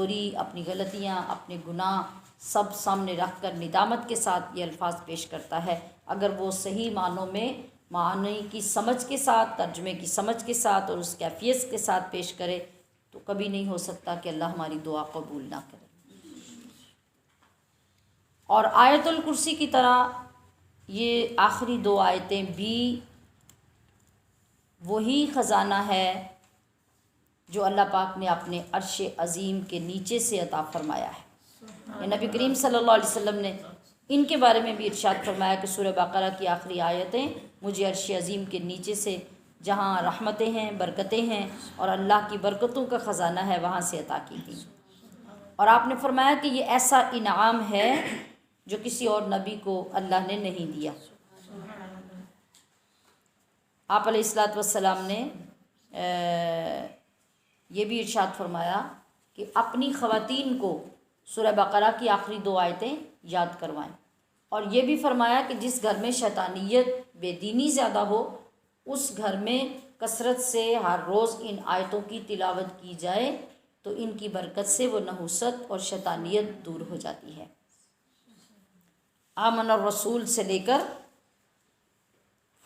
कमज़ोरी, अपनी गलतियाँ, अपने गुनाह सब सामने रख कर निदामत के साथ ये अल्फाज पेश करता है। अगर वो सही मानों में मानी की समझ के साथ, तर्जमे की समझ के साथ और उस कैफियत के साथ पेश करे तो कभी नहीं हो सकता कि अल्लाह हमारी दुआ कबूल ना करे। और आयतुल कुर्सी की तरह ये आखिरी दो आयतें भी वही ख़जाना है जो अल्लाह पाक ने अपने अर्श अज़ीम के नीचे से अता फ़रमाया है। नबी करीम सल्लल्लाहु अलैहि वसल्लम ने इनके बारे में भी इरशाद फरमाया कि सूरह बकरा की आखिरी आयतें मुझे अर्श अज़ीम के नीचे से, जहाँ रहमतें हैं, बरकतें हैं और अल्लाह की बरकतों का ख़जाना है, वहाँ से अता की गई। और आपने फरमाया कि ये ऐसा इनाम है जो किसी और नबी को अल्लाह ने नहीं दिया। आप अलैहिस्सलातु वस्सलाम ने ये भी इरशाद फरमाया कि अपनी ख़वातीन को सूरह बकरा की आखिरी दो आयतें याद करवाएं। और ये भी फरमाया कि जिस घर में शैतानियत, बेदीनी ज़्यादा हो, उस घर में कसरत से हर रोज़ इन आयतों की तिलावत की जाए तो इनकी बरकत से वो नहुसत और शैतानियत दूर हो जाती है। आमन और रसूल से लेकर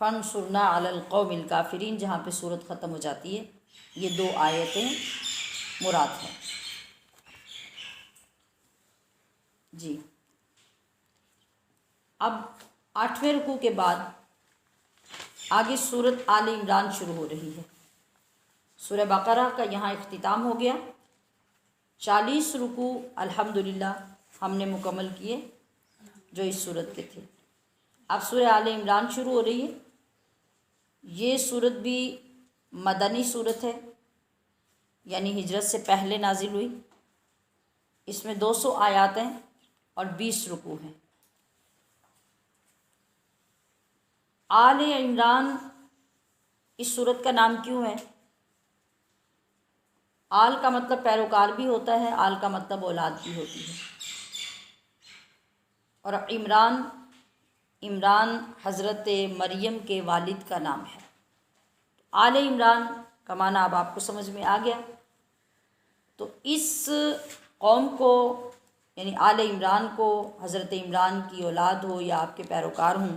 फंसुरना अलल कौमिल काफिरीन, जहाँ पे सूरत ख़त्म हो जाती है, ये दो आयतें मुराद हैं। जी, अब 8वें रुकू के बाद आगे सूरत आल इमरान शुरू हो रही है। सूरह बकरा का यहाँ इख्तिताम हो गया। 40 रुकू अल्हम्दुलिल्लाह हमने मुकम्मल किए जो इस सूरत के थे। अब सूरह आल इमरान शुरू हो रही है। ये सूरत भी मदनी सूरत है, यानी हिजरत से पहले नाजिल हुई। इसमें 200 आयात हैं और 20 रुकू हैं। आल इमरान इस सूरत का नाम क्यों है? आल का मतलब पैरोकार भी होता है, आल का मतलब औलाद भी होती है। और इमरान हज़रत मरियम के वालिद का नाम है। आल इमरान का माना अब आपको समझ में आ गया। तो इस कौम को, यानी आल इमरान को, हज़रत इमरान की औलाद हो या आपके पैरोकार हों,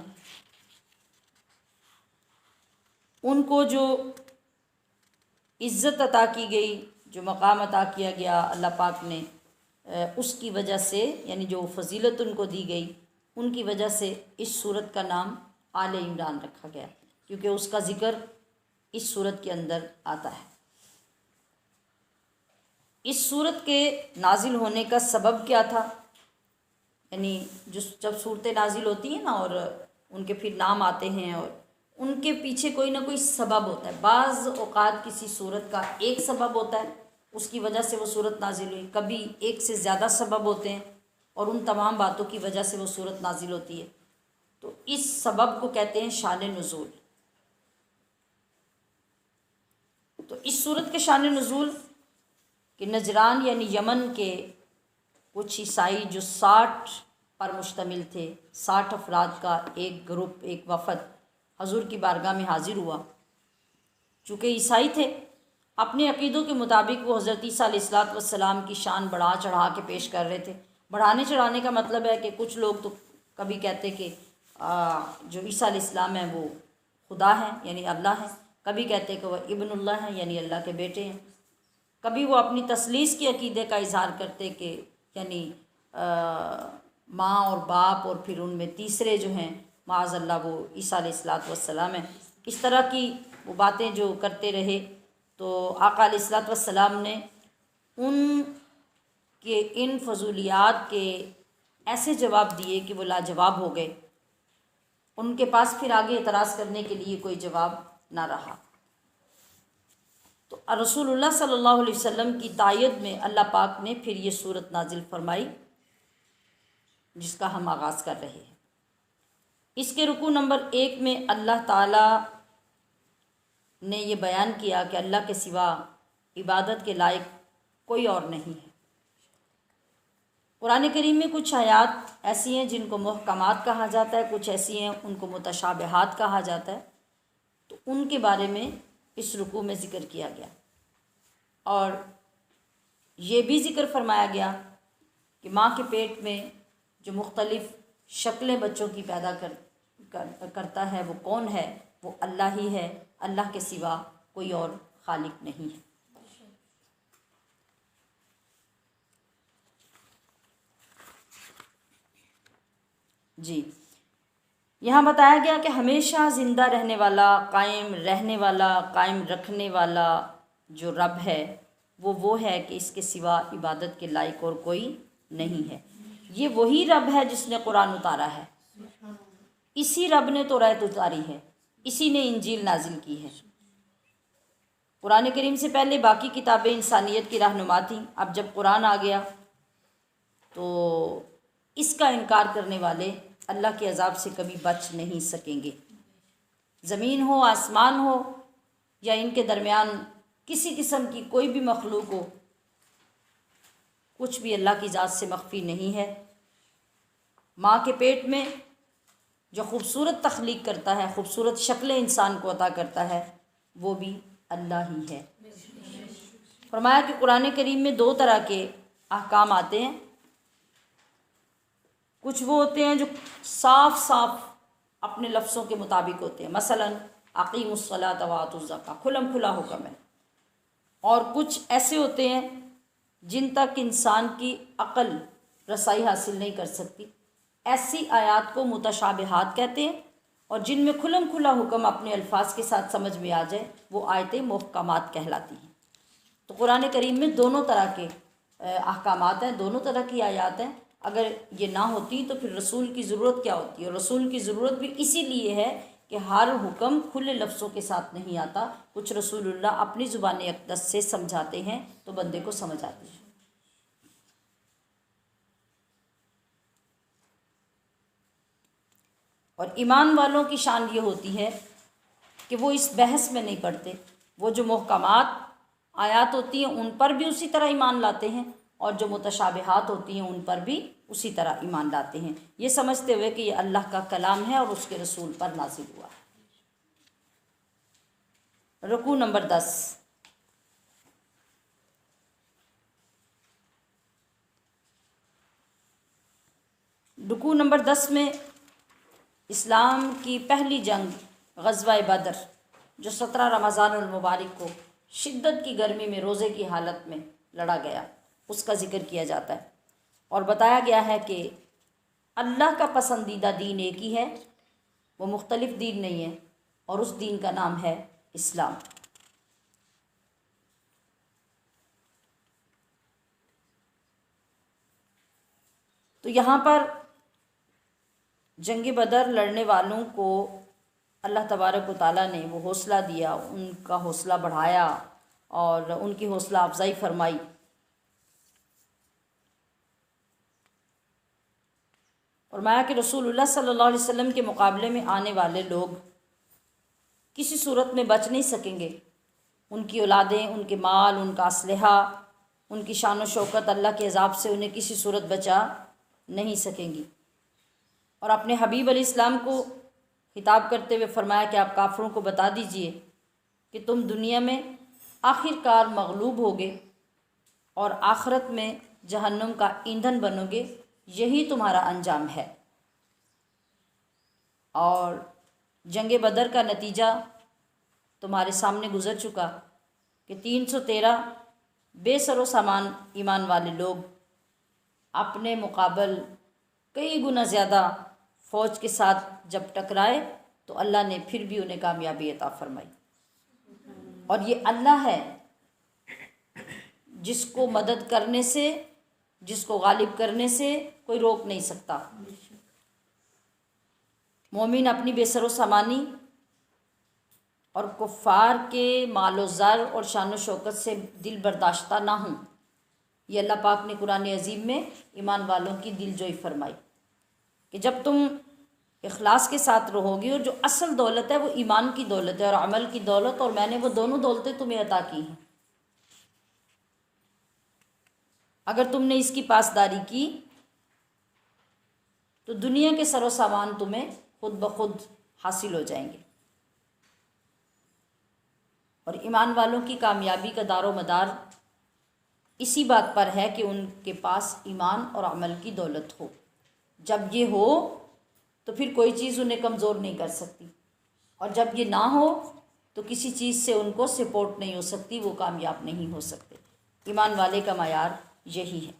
उनको जो इज़्ज़त अता की गई, जो मकाम अता किया गया अल्लाह पाक ने, उसकी वजह से, यानी जो फजीलत उनको दी गई, उनकी वजह से इस सूरत का नाम आल इमरान रखा गया, क्योंकि उसका ज़िक्र इस सूरत के अंदर आता है। इस सूरत के नाजिल होने का सबब क्या था? यानी जब सूरतें नाजिल होती हैं ना और उनके फिर नाम आते हैं और उनके पीछे कोई ना कोई सबब होता है। बाज़ औक़ात किसी सूरत का एक सबब होता है, उसकी वजह से वो सूरत नाजिल हुई। कभी एक से ज़्यादा सबब होते हैं और उन तमाम बातों की वजह से वो सूरत नाजिल होती है। तो इस सबब को कहते हैं शान नुज़ूल। तो इस सूरत के शान नुज़ूल कि नजरान यानी यमन के कुछ ईसाई जो 60 पर मुश्तमिल थे, 60 अफराद का एक ग्रुप, एक वफ़द हजूर की बारगाह में हाजिर हुआ। चूँकि ईसाई थे, अपने अक़ीदों के मुताबिक वो हज़रत ईसा अलैहिस्सलाम की शान बढ़ा चढ़ा के पेश कर रहे थे। बढ़ाने चढ़ाने का मतलब है कि कुछ लोग तो कभी कहते कि जो ईसा अलैहिस्सलाम है वो खुदा हैं, यानी अल्लाह हैं। कभी कहते कि वह इब्नुल्लाह हैं, यानी अल्लाह के बेटे हैं। कभी वो अपनी तसलीस के अक़ीदे का इज़हार करते कि यानी माँ और बाप और फिर उनमें तीसरे जो हैं माअज़ल्लाह वो ईसा अलैहिस्सलाम है। इस तरह की वो बातें जो करते रहे, तो आका अलैहिस्सलाम ने उन के इन फजूलियात के ऐसे जवाब दिए कि वो लाजवाब हो गए। उनके पास फिर आगे एतराज़ करने के लिए कोई जवाब ना रहा। तो रसूलुल्लाह सल्लल्लाहु अलैहि वसल्लम की तायद में अल्लाह पाक ने फिर ये सूरत नाजिल फरमाई जिसका हम आगाज़ कर रहे हैं। इसके रुकू नंबर 1 में अल्लाह ताला ने ये बयान किया कि अल्लाह के सिवा इबादत के लायक कोई और नहीं है। कुरान करीम में कुछ आयात ऐसी हैं जिनको मुहकमात कहा जाता है, कुछ ऐसी हैं उनको मुतशाबिहात कहा जाता है। तो उनके बारे में इस रुकू में ज़िक्र किया गया। और ये भी ज़िक्र फरमाया गया कि माँ के पेट में जो मुख्तलिफ़ शक्लें बच्चों की पैदा करता है वो कौन है? वो अल्लाह ही है। अल्लाह के सिवा कोई और खालिक नहीं है। जी, यहाँ बताया गया कि हमेशा ज़िंदा रहने वाला, कायम रहने वाला, कायम रखने वाला जो रब है वो है कि इसके सिवा इबादत के लायक और कोई नहीं है। ये वही रब है जिसने कुरान उतारा है, इसी रब ने तौरात उतारी है, इसी ने इंजील नाजिल की है। कुरान करीम से पहले बाकी किताबें इंसानियत की रहनुमा थीं। अब जब कुरान आ गया तो इसका इनकार करने वाले अल्लाह के अज़ाब से कभी बच नहीं सकेंगे। ज़मीन हो, आसमान हो या इनके दरमियान किसी किस्म की कोई भी मखलूक हो, कुछ भी अल्लाह की ज़ात से मख्फी नहीं है। माँ के पेट में जो खूबसूरत तख्लीक करता है, खूबसूरत शक्लें इंसान को अता करता है, वो भी अल्लाह ही है। फरमाया कि कुरान करीम में 2 तरह के अहकाम आते हैं। कुछ वो होते हैं जो साफ साफ अपने लफ्ज़ों के मुताबिक होते हैं, मसलन अक़ीमुस्सलात व आतुज़्ज़कात, खुलम खुला हुक्म है। और कुछ ऐसे होते हैं जिन तक इंसान की अक़ल रसाई हासिल नहीं कर सकती। ऐसी आयात को मुतशाबिहात कहते हैं, और जिनमें खुलम खुला हुक्म अपने अल्फाज के साथ समझ में आ जाए वो आयतें मुहक्कमात कहलाती हैं। तो कुरान करीम में दोनों तरह के अहकामात हैं, दोनों तरह की आयात हैं। अगर ये ना होती तो फिर रसूल की ज़रूरत क्या होती है? रसूल की ज़रूरत भी इसीलिए है कि हर हुक्म खुले लफ्ज़ों के साथ नहीं आता। कुछ रसूलुल्लाह अपनी ज़ुबान अक़दस से समझाते हैं तो बंदे को समझ आती है। और ईमान वालों की शान ये होती है कि वो इस बहस में नहीं पड़ते। वो जो मुहकमात आयात होती हैं उन पर भी उसी तरह ईमान लाते हैं, और जो मुतशाबिहात होती हैं उन पर भी उसी तरह ईमान लाते हैं, ये समझते हुए कि ये अल्लाह का कलाम है और उसके रसूल पर नाज़िल हुआ है। रुकू नंबर 10। रुकू नंबर 10 में इस्लाम की पहली जंग ग़ज़वा बदर, जो 17 रमज़ानुल मुबारक को शिद्दत की गर्मी में रोज़े की हालत में लड़ा गया, उसका ज़िक्र किया जाता है। और बताया गया है कि अल्लाह का पसंदीदा दीन एक ही है, वो मुख्तलिफ़ दीन नहीं है, और उस दीन का नाम है इस्लाम। तो यहाँ पर जंग बदर लड़ने वालों को अल्लाह तबारक व तआला ने वो हौसला दिया, उनका हौसला बढ़ाया और उनकी हौसला अफजाई फरमाई। फरमाया कि रसूलुल्लाह सल्लल्लाहु अलैहि वसल्लम के मुकाबले में आने वाले लोग किसी सूरत में बच नहीं सकेंगे। उनकी औलादें, उनके माल, उनका असलहा, उनकी शान व शौकत अल्लाह के अज़ाब से उन्हें किसी सूरत बचा नहीं सकेंगी। और अपने हबीब अलैहिस्सलाम को खिताब करते हुए फरमाया कि आप काफिरों को बता दीजिए कि तुम दुनिया में आखिरकार मगलूब होगे और आखिरत में जहन्नुम का ईंधन बनोगे, यही तुम्हारा अंजाम है। और जंग बदर का नतीजा तुम्हारे सामने गुज़र चुका कि 313 बेसरो सामान ईमान वाले लोग अपने मुकाबल कई गुना ज़्यादा फ़ौज के साथ जब टकराए तो अल्लाह ने फिर भी उन्हें कामयाबी अता फरमाई। और ये अल्लाह है जिसको मदद करने से, जिसको गालिब करने से कोई रोक नहीं सकता। मोमिन अपनी बेसरो सामानी और कुफ़ार के मालो ज़र और शान शौकत से दिल बर्दाश्ता ना हूँ, ये अल्लाह पाक ने कुरान अज़ीम में ईमान वालों की दिलजोई फरमाई कि जब तुम इखलास के साथ रहोगे, और जो असल दौलत है वो ईमान की दौलत है और अमल की दौलत, और मैंने वो दोनों दौलतें तुम्हें अता की हैं। अगर तुमने इसकी पासदारी की तो दुनिया के सरो सामान तुम्हें खुद ब खुद हासिल हो जाएंगे। और ईमान वालों की कामयाबी का दारो मदार इसी बात पर है कि उनके पास ईमान और अमल की दौलत हो। जब ये हो तो फिर कोई चीज़ उन्हें कमज़ोर नहीं कर सकती, और जब ये ना हो तो किसी चीज़ से उनको सपोर्ट नहीं हो सकती, वो कामयाब नहीं हो सकते। ईमान वाले का मयार यही है।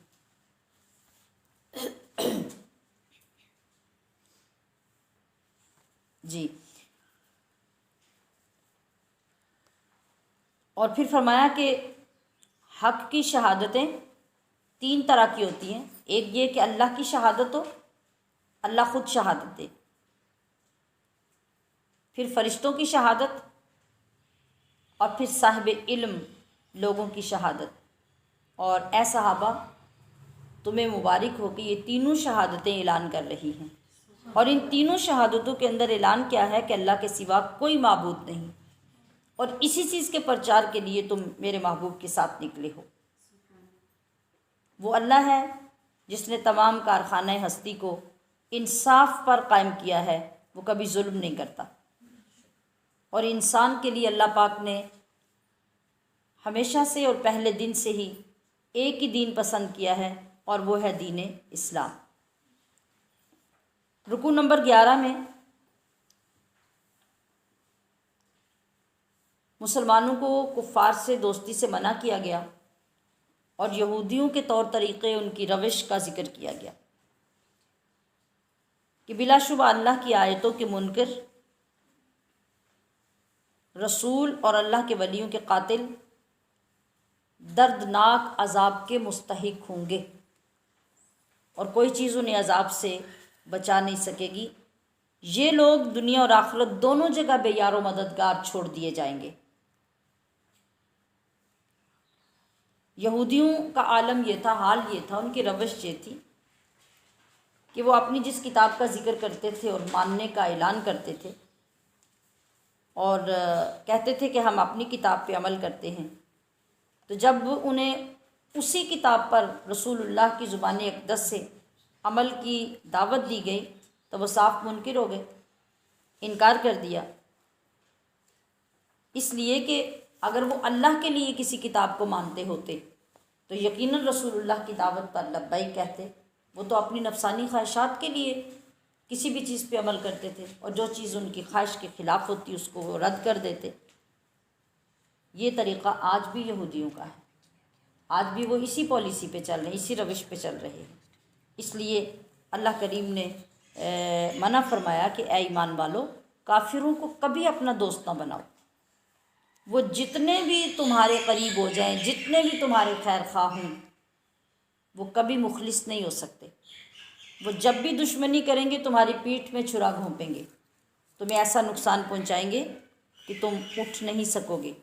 जी। और फिर फरमाया कि हक़ की शहादतें 3 तरह की होती हैं। एक ये कि अल्लाह की शहादत हो, अल्लाह ख़ुद शहादत दे। फिर फ़रिश्तों की शहादत, और फिर साहिब इल्म लोगों की शहादत। और ए सहाबा, तुम्हें मुबारक हो कि ये तीनों शहादतें ऐलान कर रही हैं। और इन तीनों शहादतों के अंदर ऐलान क्या है कि अल्लाह के सिवा कोई माबूद नहीं, और इसी चीज़ के प्रचार के लिए तुम मेरे महबूब के साथ निकले हो। वो अल्लाह है जिसने तमाम कारखाने हस्ती को इंसाफ पर कायम किया है, वो कभी जुल्म नहीं करता। और इंसान के लिए अल्लाह पाक ने हमेशा से और पहले दिन से ही एक ही दीन पसंद किया है, और वो है दीन इस्लाम। रुकू नंबर 11 में मुसलमानों को कुफ़ार से दोस्ती से मना किया गया, और यहूदियों के तौर तरीक़े, उनकी रविश का ज़िक्र किया गया कि बिलाशुबा अल्लाह की आयतों के मुनकर, रसूल और अल्लाह के वलियों के कातिल दर्दनाक अज़ाब के मुस्तहिक होंगे, और कोई चीज़ उन्हें अज़ाब से बचा नहीं सकेगी। ये लोग दुनिया और आखिरत दोनों जगह बेयारो मददगार छोड़ दिए जाएंगे। यहूदियों का आलम ये था, हाल ये था, उनकी रविश ये थी कि वो अपनी जिस किताब का ज़िक्र करते थे और मानने का ऐलान करते थे, और कहते थे कि हम अपनी किताब पे अमल करते हैं, तो जब उन्हें उसी किताब पर रसूलुल्लाह की ज़ुबान अक़दस से अमल की दावत दी गई तो वो साफ मुनकिर हो गए, इनकार कर दिया। इसलिए कि अगर वो अल्लाह के लिए किसी किताब को मानते होते तो यकीनन रसूलुल्लाह की दावत पर लब्बैक कहते। वो तो अपनी नफसानी ख्वाहिशात के लिए किसी भी चीज़ पे अमल करते थे, और जो चीज़ उनकी ख्वाहिश के ख़िलाफ़ होती उसको वो रद्द कर देते। ये तरीक़ा आज भी यहूदियों का है, आज भी वो इसी पॉलिसी पे चल रहे हैं, इसी रविश पे चल रहे हैं। इसलिए अल्लाह करीम ने मना फरमाया कि ऐ ईमान वालो, काफिरों को कभी अपना दोस्त ना बनाओ। वो जितने भी तुम्हारे करीब हो जाएं, जितने भी तुम्हारे खैर खा हों, वो कभी मुखलिस नहीं हो सकते। वो जब भी दुश्मनी करेंगे तुम्हारी पीठ में छुरा घोंपेंगे, तुम्हें ऐसा नुकसान पहुंचाएंगे कि तुम उठ नहीं सकोगे।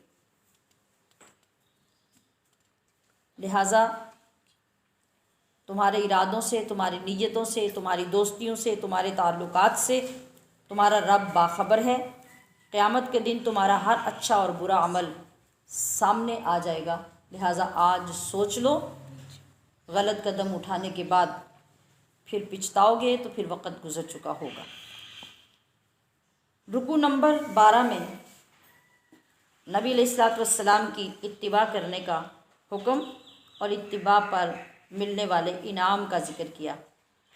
लिहाजा तुम्हारे इरादों से, तुम्हारी नीयतों से, तुम्हारी दोस्तियों से, तुम्हारे ताल्लुकात से तुम्हारा रब बाखबर है। क़यामत के दिन तुम्हारा हर अच्छा और बुरा अमल सामने आ जाएगा। लिहाजा आज सोच लो, गलत कदम उठाने के बाद फिर पछताओगे तो फिर वक़्त गुज़र चुका होगा। रुकू नंबर 12 में नबी अलैहिस्सलातु वस्सलाम की इत्तिबा करने का हुक्म और इत्तिबा पर मिलने वाले इनाम का ज़िक्र किया।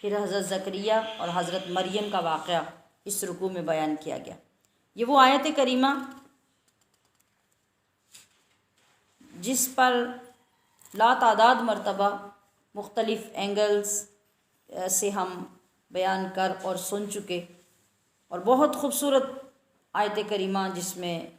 फिर हज़रत ज़करिया और हज़रत मरियम का वाक़या इस रुकू में बयान किया गया। ये वो आयत करीमा जिस पर लातादाद मरतबा मुख्तलिफ़ एंगल्स से हम बयान कर और सुन चुके, और बहुत ख़ूबसूरत आयत करीमा जिसमें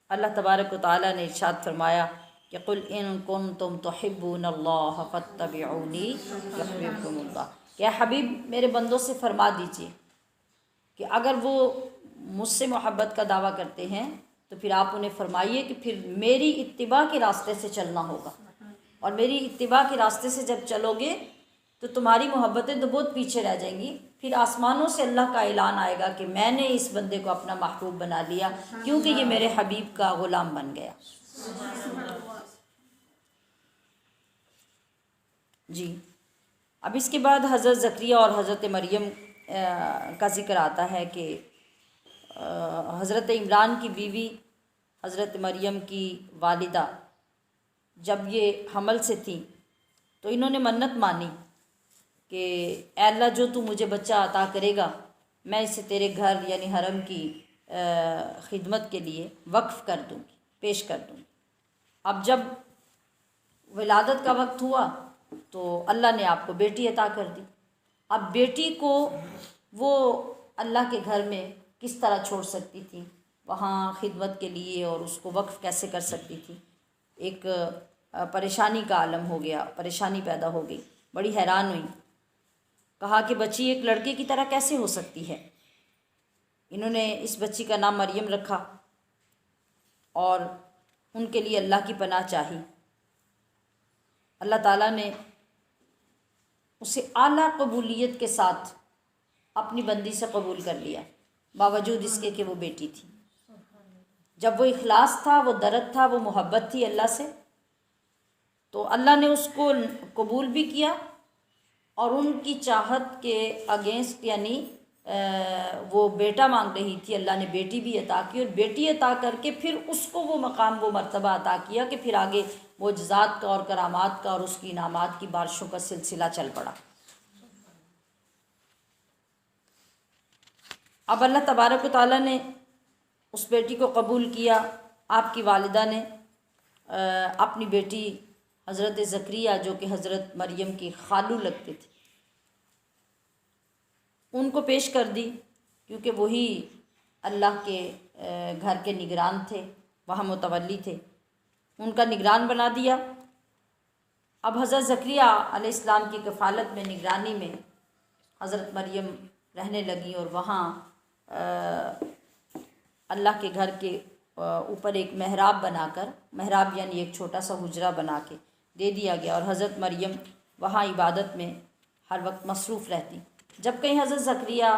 अल्लाह तबारक व तआला ने इरशाद फरमाया कि कुल इन कुंतुम तुहिब्बूनल्लाह फत्तबिऊनी युहब्बिकुमुल्लाह। क्या हबीब मेरे बंदों से फरमा दीजिए कि अगर वो मुझसे मोहब्बत का दावा करते हैं तो फिर आप उन्हें फरमाइए कि फिर मेरी इत्तिबा के रास्ते से चलना होगा, और मेरी इत्तिबा के रास्ते से जब चलोगे तो तुम्हारी मोहब्बतें तो बहुत पीछे रह जाएंगी। फिर आसमानों से अल्लाह का ऐलान आएगा कि मैंने इस बंदे को अपना महबूब बना लिया, क्योंकि ये मेरे हबीब का ग़ुलाम बन गया। जी। अब इसके बाद हज़रत ज़करिया और हज़रत मरियम का ज़िक्र आता है कि हज़रत इमरान की बीवी हज़रत मरियम की वालिदा जब ये हमल से थी तो इन्होंने मन्नत मानी कि ऐ अल्लाह जो तू मुझे बच्चा अता करेगा मैं इसे तेरे घर यानी हरम की खिदमत के लिए वक्फ़ कर दूँगी, पेश कर दूँगी। अब जब विलादत का वक्त हुआ तो अल्लाह ने आपको बेटी अता कर दी। अब बेटी को वो अल्लाह के घर में किस तरह छोड़ सकती थी, वहाँ खिदमत के लिए, और उसको वक्फ़ कैसे कर सकती थी। एक परेशानी का आलम हो गया, परेशानी पैदा हो गई। बड़ी हैरान हुई, कहा कि बच्ची एक लड़के की तरह कैसे हो सकती है। इन्होंने इस बच्ची का नाम मरियम रखा और उनके लिए अल्लाह की पनाह चाही। अल्लाह ताला ने उसे आला कबूलियत के साथ अपनी बंदी से कबूल कर लिया, बावजूद इसके कि वो बेटी थी। जब वो इखलास था, वो दरद था, वो मोहब्बत थी अल्लाह से, तो अल्लाह ने उसको कबूल भी किया और उनकी चाहत के अगेंस्ट यानी वो बेटा मांग रही थी, अल्लाह ने बेटी भी अता की, और बेटी अता करके फिर उसको वो मकाम, वो मर्तबा अता किया कि फिर आगे मोजज़ात का और करामात का और उसकी इनामात की बारिशों का सिलसिला चल पड़ा। अब अल्लाह तबारक व तआला ने उस बेटी को कबूल किया। आपकी वालिदा ने अपनी बेटी हज़रत ज़करिया, जो कि हज़रत मरियम की खालू लगते थे, उनको पेश कर दी, क्योंकि वही अल्लाह के घर के निगरान थे, वहाँ मुतवल्ली थे, उनका निगरान बना दिया। अब हज़रत ज़करिया अलैहिस्सलाम की कफ़ालत में, निगरानी में हज़रत मरियम रहने लगी, और वहाँ अल्लाह के घर के ऊपर एक महराब बनाकर, महराब यानी एक छोटा सा हुजरा बना के दे दिया गया, और हज़रत मरियम वहाँ इबादत में हर वक्त मसरूफ़ रहती। जब कहीं हज़रत ज़करिया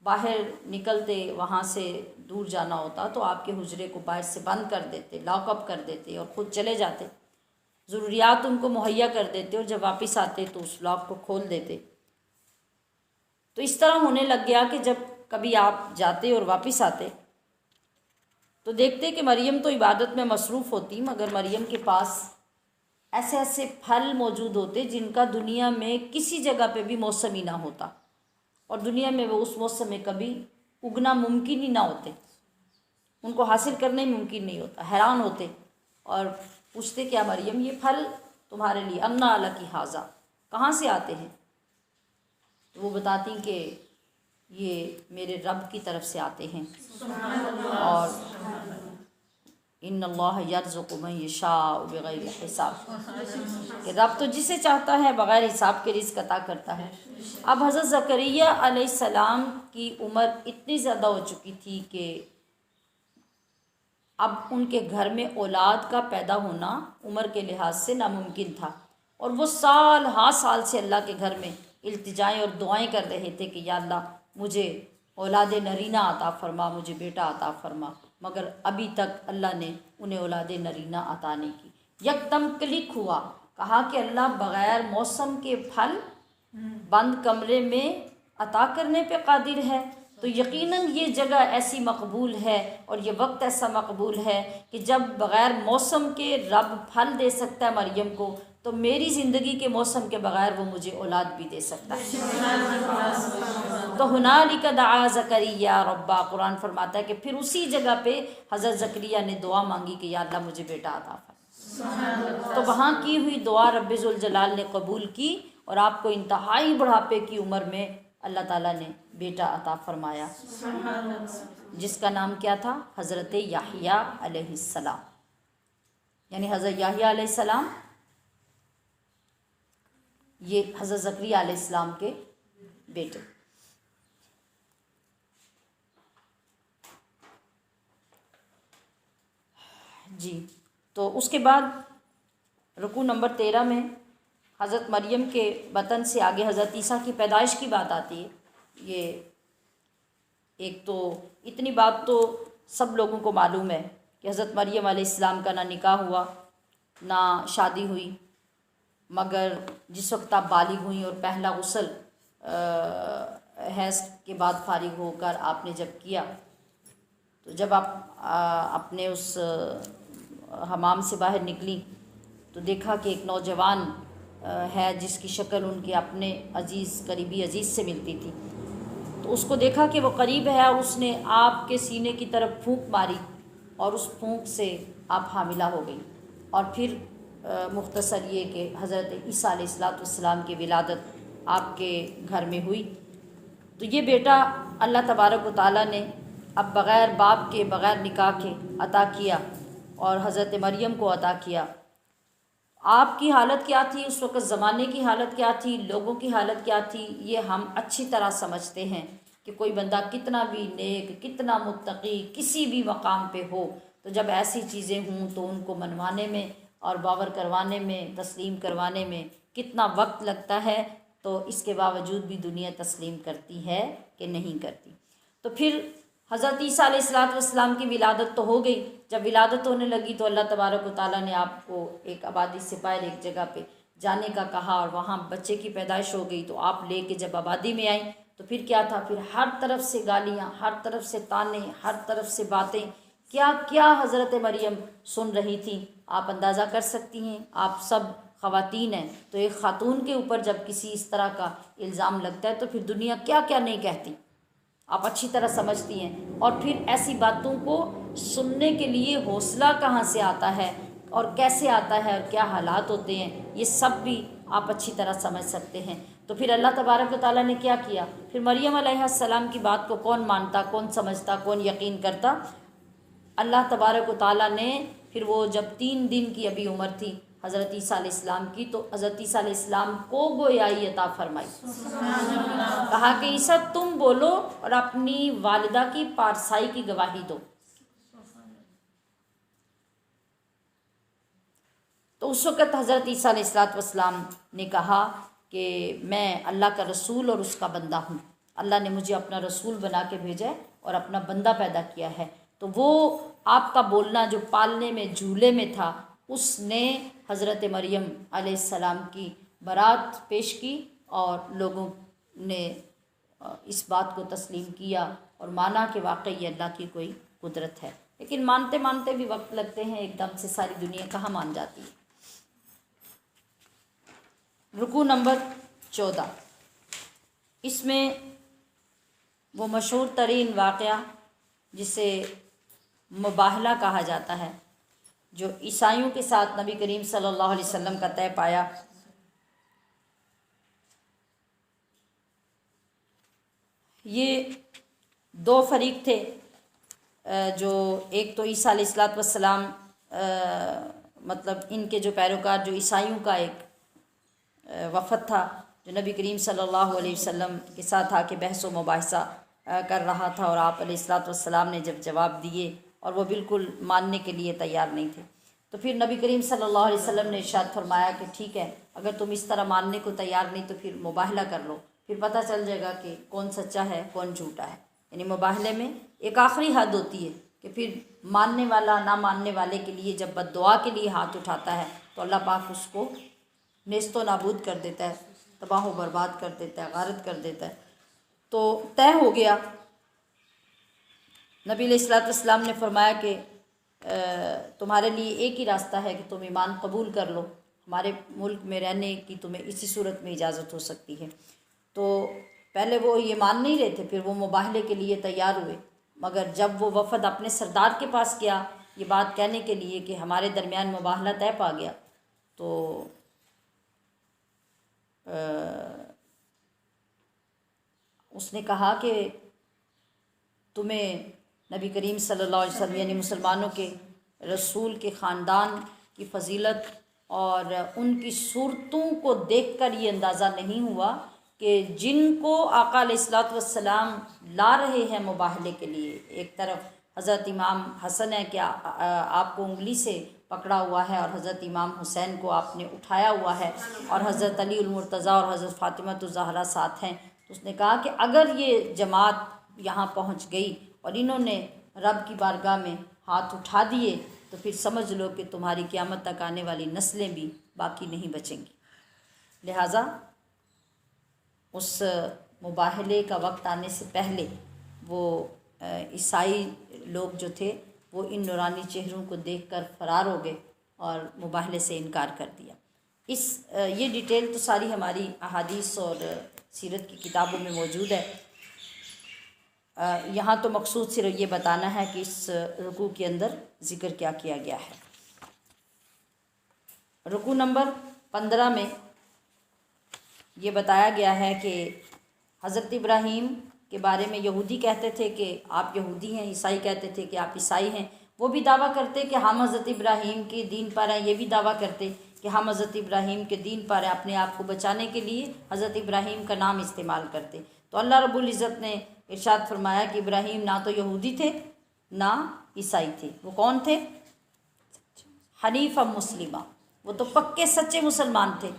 बाहर निकलते, वहाँ से दूर जाना होता, तो आपके हुजरे को बाहर से बंद कर देते, लॉकअप कर देते और ख़ुद चले जाते, ज़रूरियात उनको मुहैया कर देते, और जब वापस आते तो उस लॉक को खोल देते। तो इस तरह होने लग गया कि जब कभी आप जाते और वापस आते तो देखते कि मरियम तो इबादत में मसरूफ़ होती, मगर मरियम के पास ऐसे ऐसे फल मौजूद होते जिनका दुनिया में किसी जगह पे भी मौसम ही ना होता, और दुनिया में वो उस मौसम में कभी उगना मुमकिन ही ना होते, उनको हासिल करना ही मुमकिन नहीं होता। हैरान होते और पूछते, क्या मरियम ये फल तुम्हारे लिए, अन्ना अला की हाजा, कहाँ से आते हैं? तो वो बताती कि ये मेरे रब की तरफ से आते हैं, और इन्नल्लाह यर्ज़ुक़ु मन यशाअ बिग़ैरि हिसाब, कि रब तो जिसे चाहता है बग़ैर हिसाब के रिज़्क़ अता करता है। अब हज़रत ज़करिया अलैहिस्सलाम की उम्र इतनी ज़्यादा हो चुकी थी कि अब उनके घर में औलाद का पैदा होना उम्र के लिहाज से नामुमकिन था, और वो साल हाँ साल से अल्लाह के घर में इल्तिजाएँ और दुआएं कर रहे थे कि या अल्लाह मुझे औलाद नरीना अता फरमा, मुझे बेटा अता फरमा, मगर अभी तक अल्लाह ने उन्हें औलाद नरीना अता नहीं की। यकदम क्लिक हुआ, कहा कि अल्लाह बग़ैर मौसम के फल बंद कमरे में अता करने पे कादिर है, तो यकीनन ये जगह ऐसी मकबूल है और ये वक्त ऐसा मकबूल है कि जब बग़ैर मौसम के रब फल दे सकता है मरियम को, तो मेरी ज़िंदगी के मौसम के बग़ैर वो मुझे औलाद भी दे सकता है। तो हुनालिका दआ ज़करिया रब्बा, कुरान फरमाता है कि फिर उसी जगह पे हज़रत ज़करिया ने दुआ मांगी कि या अल्लाह मुझे बेटा अता फरमा। तो वहाँ की हुई दुआ रब्बे ज़ुल जलाल ने कबूल की, और आपको इंतहाई बुढ़ापे की उम्र में अल्लाह ताला ने बेटा अता फरमाया, जिसका नाम क्या था? हज़रत याहिया अलैहिस्सलाम, यानी हज़रत याहिया अलैहिस्सलाम ये हज़रत ज़करिया अलैहिस्सलाम के बेटे। जी, तो उसके बाद रुकू नंबर 13 में हज़रत मरियम के बतन से आगे हज़रत ईसा की पैदाइश की बात आती है। ये एक तो इतनी बात तो सब लोगों को मालूम है कि हज़रत मरियम अलैहिस्सलाम का ना निकाह हुआ ना शादी हुई, मगर जिस वक्त आप बालिग हुई और पहला गुस्ल हैज़ के बाद फारिग होकर आपने जब किया तो जब आप अपने उस हमाम से बाहर निकली तो देखा कि एक नौजवान है जिसकी शक्ल उनके अपने अजीज़ करीबी अजीज़ से मिलती थी। तो उसको देखा कि वो करीब है और उसने आपके सीने की तरफ फूंक मारी और उस फूंक से आप हामिला हो गई। और फिर मुख्तसर ये कि हज़रत ईसा अलैहिस्सलाम की विलादत आपके घर में हुई। तो ये बेटा अल्लाह तबारक व तआला ने अब बग़ैर बाप के बग़ैर निकाह के अता किया और हज़रत मरियम को अता किया। आपकी हालत क्या थी उस वक़्त, ज़माने की हालत क्या थी, लोगों की हालत क्या थी, ये हम अच्छी तरह समझते हैं कि कोई बंदा कितना भी नेक, कितना मुत्तकी, किसी भी मकाम पे हो, तो जब ऐसी चीज़ें हों तो उनको मनवाने में और बावर करवाने में, तस्लीम करवाने में कितना वक्त लगता है। तो इसके बावजूद भी दुनिया तस्लीम करती है कि नहीं करती। तो फिर हज़रत ईसा अलैहिस्सलाम की विलादत तो हो गई। जब विलादत होने लगी तो अल्लाह तबारक व तआला ने आपको एक आबादी से बाहर एक जगह पे जाने का कहा और वहाँ बच्चे की पैदाइश हो गई। तो आप लेके जब आबादी में आई तो फिर क्या था, फिर हर तरफ से गालियाँ, हर तरफ से ताने, हर तरफ से बातें, क्या क्या हज़रत मरियम सुन रही थी आप अंदाज़ा कर सकती हैं। आप सब ख़वातीन हैं, तो एक ख़ातून के ऊपर जब किसी इस तरह का इल्ज़ाम लगता है तो फिर दुनिया क्या क्या नहीं कहती, आप अच्छी तरह समझती हैं। और फिर ऐसी बातों को सुनने के लिए हौसला कहाँ से आता है और कैसे आता है और क्या हालात होते हैं, ये सब भी आप अच्छी तरह समझ सकते हैं। तो फिर अल्लाह तबारक व तआला ने क्या किया, फिर मरियम अलैहिस्सलाम की बात को कौन मानता, कौन समझता, कौन यकीन करता। अल्लाह तबारक व तआला ने फिर वो जब 3 दिन की अभी उम्र थी हज़रत ईसा अलैहिस्सलाम की, तो हज़रत ईसा अलैहिस्सलाम को गोयाई अता फरमाई। कहा कि ईसा तुम बोलो और अपनी वालिदा की पारसाई की गवाही दो। तो उस वक़्त हज़रत ईसा अलैहिस्सलाम ने कहा कि मैं अल्लाह का रसूल और उसका बंदा हूँ। अल्लाह ने मुझे अपना रसूल बना के भेजा है और अपना बंदा पैदा किया है। तो वो आपका बोलना जो पालने में झूले में था, उसने हज़रत मरियम अलैहिस्सलाम की बरात पेश की और लोगों ने इस बात को तस्लीम किया और माना कि वाकई अल्लाह की कोई कुदरत है। लेकिन मानते मानते भी वक्त लगते हैं, एकदम से सारी दुनिया कहाँ मान जाती है। रुकू नंबर 14, इसमें वो मशहूर तरीन वाक़या जिसे मुबाहला कहा जाता है, जो ईसाइयों के साथ नबी करीम सल्लल्लाहु अलैहि वसल्लम का तय पाया। ये 2 फरीक थे, जो एक तो ईसा अलैहिस्सलाम मतलब इनके जो पैरोकार, जो ईसाइयों का एक वफ़द था जो नबी करीम सल्लल्लाहु अलैहि वसल्लम के साथ आके बहस व मुबाहिसा कर रहा था, और आप अलैहिस्सलाम ने जब जवाब दिए और वो बिल्कुल मानने के लिए तैयार नहीं थे, तो फिर नबी करीम सल्लल्लाहु अलैहि वसल्लम ने इरशाद फरमाया कि ठीक है, अगर तुम इस तरह मानने को तैयार नहीं तो फिर मुबाहला कर लो, फिर पता चल जाएगा कि कौन सच्चा है कौन झूठा है। यानी मुबाहले में एक आखिरी हद होती है कि फिर मानने वाला ना मानने वाले के लिए जब बद्दुआ के लिए हाथ उठाता है तो अल्लाह पाक उसको नेस्तो नाबूद कर देता है, तबाह व बर्बाद कर देता है, गारत कर देता है। तो तय हो गया। नबी अलैहिस्सलाम ने फरमाया कि तुम्हारे लिए एक ही रास्ता है कि तुम ईमान कबूल कर लो, हमारे मुल्क में रहने की तुम्हें इसी सूरत में इजाज़त हो सकती है। तो पहले वो ये मान नहीं रहे थे, फिर वो मुबाहले के लिए तैयार हुए, मगर जब वो वफ़द अपने सरदार के पास गया ये बात कहने के लिए कि हमारे दरमियान मुबाहला तय पा गया, तो उसने कहा कि तुम्हें नबी करीम सल्लल्लाहु अलैहि वसल्लम यानी मुसलमानों के रसूल के ख़ानदान की फ़जीलत और उनकी सूरतों को देखकर ये अंदाज़ा नहीं हुआ कि जिनको आका अलैहिस्सलातु वस्सलाम ला रहे हैं मुबाहले के लिए, एक तरफ हज़रत इमाम हसन है कि आपको उंगली से पकड़ा हुआ है और हज़रत इमाम हुसैन को आपने उठाया हुआ है, और हज़रत अली उल मुर्तज़ा और हज़रत फ़ातिमा तुज़ ज़हरा साथ हैं। तो उसने कहा कि अगर ये जमात यहाँ पहुँच गई और इन्होंने रब की बारगाह में हाथ उठा दिए तो फिर समझ लो कि तुम्हारी क़यामत तक आने वाली नस्लें भी बाकी नहीं बचेंगी। लिहाजा उस मुबाहले का वक्त आने से पहले वो ईसाई लोग जो थे वो इन नूरानी चेहरों को देखकर फरार हो गए और मुबाहले से इनकार कर दिया। ये डिटेल तो सारी हमारी अहादीस और सीरत की किताबों में मौजूद है। यहाँ तो मकसूद सिर्फ ये बताना है कि इस रुकू के अंदर ज़िक्र क्या किया गया है। रुकू नंबर 15 में ये बताया गया है कि हज़रत इब्राहीम के बारे में यहूदी कहते थे कि आप यहूदी हैं, ईसाई कहते थे कि आप ईसाई हैं। वो भी दावा करते कि हम हज़रत इब्राहीम के दीन पर हैं, ये भी दावा करते कि हम हज़रत इब्राहीम के दीन पर हैं। अपने आप को बचाने के लिए हज़रत इब्राहीम का नाम इस्तेमाल करते। तो अल्लाह रब्बुल इज़्ज़त ने इरशाद फरमाया कि इब्राहीम ना तो यहूदी थे ना ईसाई थे। वो कौन थे? हनीफ़ा मुस्लिमा। वो तो पक्के सच्चे मुसलमान थे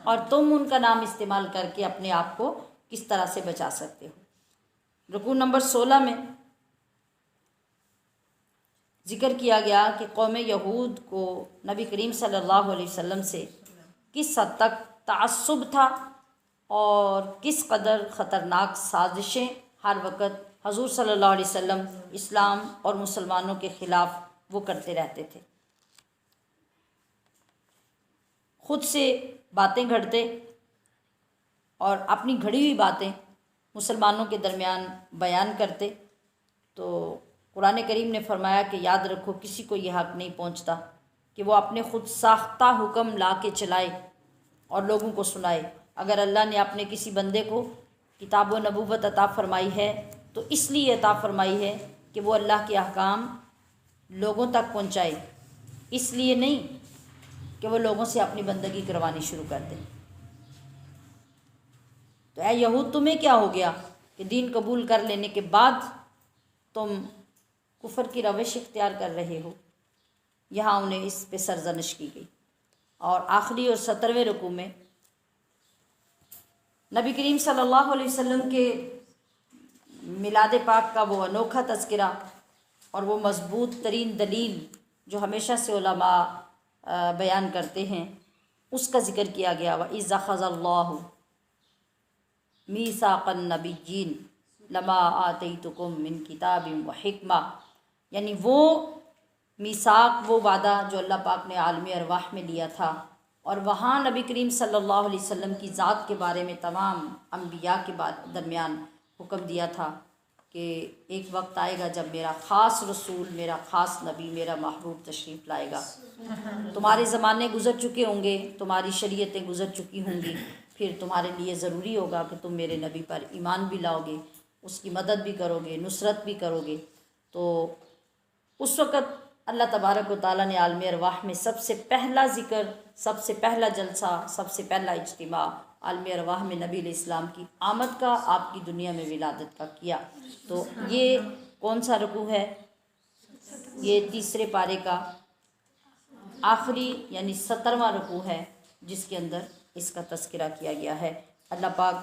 और तुम उनका नाम इस्तेमाल करके अपने आप को किस तरह से बचा सकते हो। रुकू नंबर 16 में ज़िक्र किया गया कि कौम यहूद को नबी करीम सल्लल्लाहु अलैहि वसल्लम से किस हद तक तअस्सुब था और किस कदर ख़तरनाक साजिशें हर वक्त हजूर सल्लल्लाहु अलैहि वसल्लम इस्लाम और मुसलमानों के ख़िलाफ़ वो करते रहते थे। ख़ुद से बातें घड़ते और अपनी घड़ी हुई बातें मुसलमानों के दरमियान बयान करते। तो कुरान करीम ने फरमाया कि याद रखो किसी को यह हक़ नहीं पहुंचता कि वो अपने ख़ुद साख्ता हुक्म ला के चलाए और लोगों को सुनाए। अगर अल्लाह ने अपने किसी बंदे को किताब व नबूवत अता फ़रमाई है तो इसलिए अता फ़रमाई है कि वो अल्लाह के अहकाम लोगों तक पहुँचाए, इसलिए नहीं कि वो लोगों से अपनी बंदगी करवानी शुरू कर दें। तो ऐ यहूद, तुम्हें क्या हो गया कि दीन कबूल कर लेने के बाद तुम कुफर की रविश इख्तियार कर रहे हो। यहाँ उन्हें इस पे सरजनिश की गई। और आखिरी और 17वें रुकू में नबी करीम सल्लल्लाहु अलैहि वसल्लम के मिलाद पाक का वो अनोखा तज़किरा और वो मज़बूत तरीन दलील जो हमेशा से उलमा बयान करते हैं, उसका ज़िक्र किया गया। व इज़ अख़ज़ल्लाहु मीसाक़न नबिय्यीन लमा आतैतुकुम मिन किताबिन व हिक्मा, यानी वो मीसाक, वो वादा जो अल्लाह पाक ने आलमी अरवाह में लिया था। और वहाँ नबी करीम सल्लल्लाहु अलैहि वसल्लम की ज़ात के बारे में तमाम अम्बिया के दरमियान हुक्म दिया था कि एक वक्त आएगा जब मेरा ख़ास रसूल, मेरा ख़ास नबी, मेरा महबूब तशरीफ़ लाएगा। तुम्हारे ज़माने गुज़र चुके होंगे, तुम्हारी शरीयतें गुज़र चुकी होंगी, फिर तुम्हारे लिए ज़रूरी होगा कि तुम मेरे नबी पर ईमान भी लाओगे, उसकी मदद भी करोगे, नुसरत भी करोगे। तो उस वक़्त अल्लाह तबारक व तआला ने आलम अरवाह में सबसे पहला ज़िक्र, सबसे पहला जलसा, सबसे पहला इज्तिमा आलम अरवाह में नबी अलैहिस्सलाम की आमद का, आपकी दुनिया में विलादत का किया। तो ये कौन सा रुकू है? ये तीसरे पारे का आखिरी यानी 17वां रुकू है, जिसके अंदर इसका तज़किरा किया गया है। अल्लाह पाक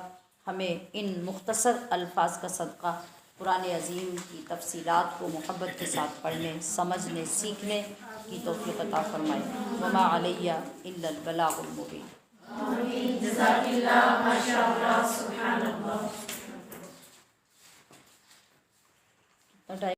हमें इन मुख्तसर अल्फाज का सदका कुरान अज़ीम की तफसीलात को मोहब्बत के साथ पढ़ने, समझने, सीखने की तौफ़ीक़ अता फ़रमाए। वमा अलैया इल्लल बलागुल मुबीन। जज़ाकिल्लाह, माशाअल्लाह, सुभानअल्लाह।